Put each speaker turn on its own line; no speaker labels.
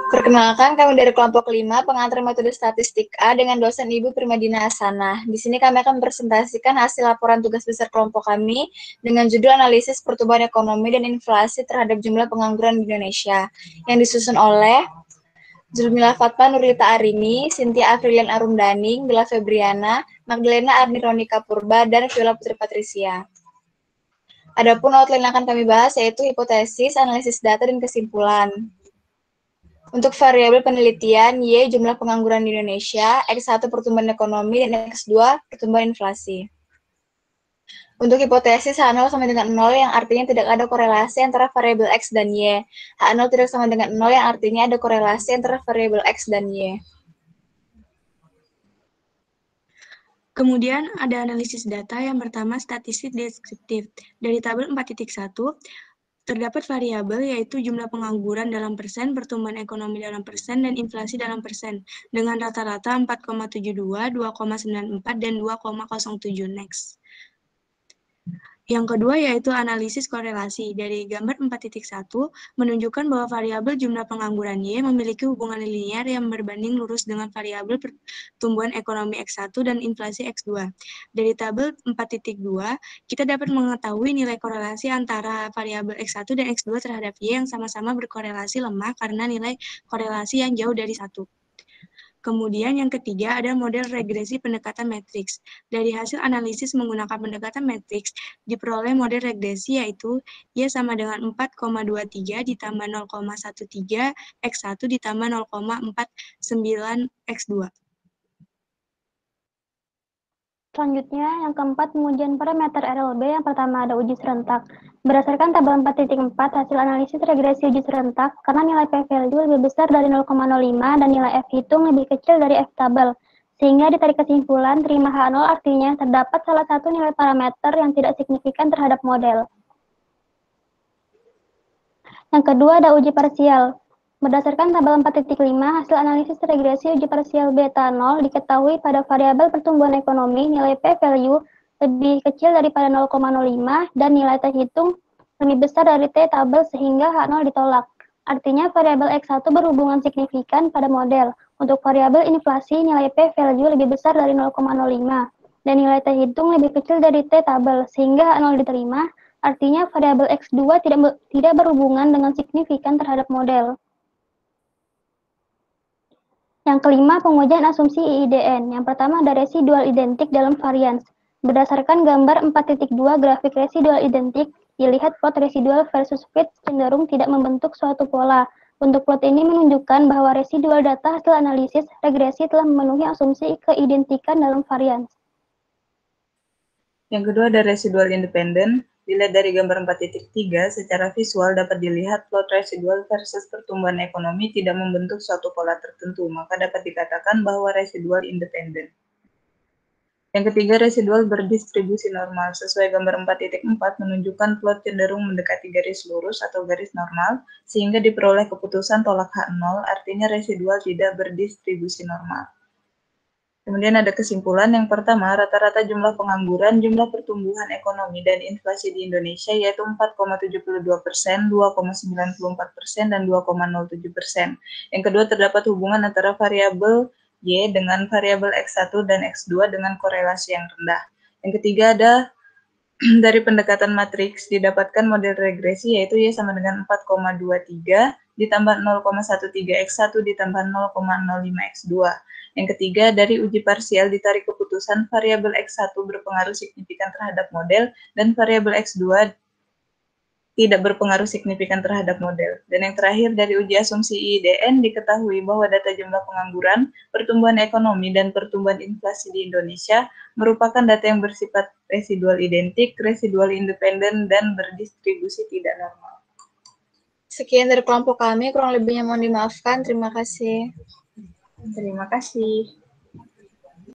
Perkenalkan, kami dari kelompok 5, pengantar metode statistik A dengan dosen Ibu Primadina Hasanah. Di sini kami akan mempresentasikan hasil laporan tugas besar kelompok kami dengan judul analisis pertumbuhan ekonomi dan inflasi terhadap jumlah pengangguran di Indonesia, yang disusun oleh Julmila Fatma Nurlita Arini, Cynthia Afrilian Arumdaning, Bella Febriana, Magdalena Arni Ronika Purba, dan Viola Putri Patricia. Adapun outline yang akan kami bahas yaitu hipotesis, analisis data, dan kesimpulan. Untuk variabel penelitian, Y jumlah pengangguran di Indonesia, X1 pertumbuhan ekonomi, dan X2 pertumbuhan inflasi. Untuk hipotesis H0 sama dengan 0 yang artinya tidak ada korelasi antara variabel X dan Y. H0 tidak sama dengan 0 yang artinya ada korelasi antara variabel X dan Y.
Kemudian ada analisis data yang pertama statistik deskriptif. Dari tabel 4.1, terdapat variabel yaitu jumlah pengangguran dalam persen, pertumbuhan ekonomi dalam persen, dan inflasi dalam persen, dengan rata-rata 4,72, 2,94, dan 2,07 next. Yang kedua yaitu analisis korelasi. Dari gambar 4.1 menunjukkan bahwa variabel jumlah pengangguran Y memiliki hubungan linear yang berbanding lurus dengan variabel pertumbuhan ekonomi X1 dan inflasi X2. Dari tabel 4.2, kita dapat mengetahui nilai korelasi antara variabel X1 dan X2 terhadap Y yang sama-sama berkorelasi lemah karena nilai korelasi yang jauh dari 1. Kemudian yang ketiga ada model regresi pendekatan matriks. Dari hasil analisis menggunakan pendekatan matriks, diperoleh model regresi yaitu Y sama dengan 4,23 ditambah 0,13 X1 ditambah 0,49 X2.
Selanjutnya, yang keempat, pengujian parameter RLB. Yang pertama ada uji serentak. Berdasarkan tabel 4.4, hasil analisis regresi uji serentak, karena nilai p-value lebih besar dari 0,05 dan nilai f-hitung lebih kecil dari f-tabel, sehingga ditarik kesimpulan terima H0 artinya terdapat salah satu nilai parameter yang tidak signifikan terhadap model. Yang kedua ada uji parsial. Berdasarkan tabel 4.5, hasil analisis regresi uji parsial beta 0 diketahui pada variabel pertumbuhan ekonomi nilai p-value lebih kecil daripada 0,05 dan nilai terhitung lebih besar dari t-tabel sehingga H0 ditolak. Artinya variabel X1 berhubungan signifikan pada model. Untuk variabel inflasi nilai p-value lebih besar dari 0,05 dan nilai terhitung lebih kecil dari t-tabel sehingga H0 diterima. Artinya variabel X2 tidak berhubungan dengan signifikan terhadap model. Yang kelima, pengujian asumsi IIDN. Yang pertama ada residual identik dalam varians. Berdasarkan gambar 4.2 grafik residual identik, dilihat plot residual versus fit cenderung tidak membentuk suatu pola. Untuk plot ini menunjukkan bahwa residual data hasil analisis regresi telah memenuhi asumsi keidentikan dalam varians.
Yang kedua ada residual independen. Dilihat dari gambar 4.3, secara visual dapat dilihat plot residual versus pertumbuhan ekonomi tidak membentuk suatu pola tertentu, maka dapat dikatakan bahwa residual independen. Yang ketiga, residual berdistribusi normal. Sesuai gambar 4.4 menunjukkan plot cenderung mendekati garis lurus atau garis normal, sehingga diperoleh keputusan tolak H0, artinya residual tidak berdistribusi normal. Kemudian ada kesimpulan yang pertama, rata-rata jumlah pengangguran, jumlah pertumbuhan ekonomi, dan inflasi di Indonesia yaitu 4,72%, 2,94%, dan 2,07%. Yang kedua, terdapat hubungan antara variabel Y dengan variabel X1 dan X2 dengan korelasi yang rendah. Yang ketiga ada dari pendekatan matriks didapatkan model regresi yaitu Y sama dengan 4,23 ditambah 0,13 X1 ditambah 0,05 X2. Yang ketiga, dari uji parsial ditarik keputusan variabel X1 berpengaruh signifikan terhadap model dan variabel X2 tidak berpengaruh signifikan terhadap model. Dan yang terakhir, dari uji asumsi IIDN diketahui bahwa data jumlah pengangguran, pertumbuhan ekonomi, dan pertumbuhan inflasi di Indonesia merupakan data yang bersifat residual identik, residual independen, dan berdistribusi tidak normal.
Sekian dari kelompok kami, kurang lebihnya mohon dimaafkan. Terima kasih.
Terima kasih.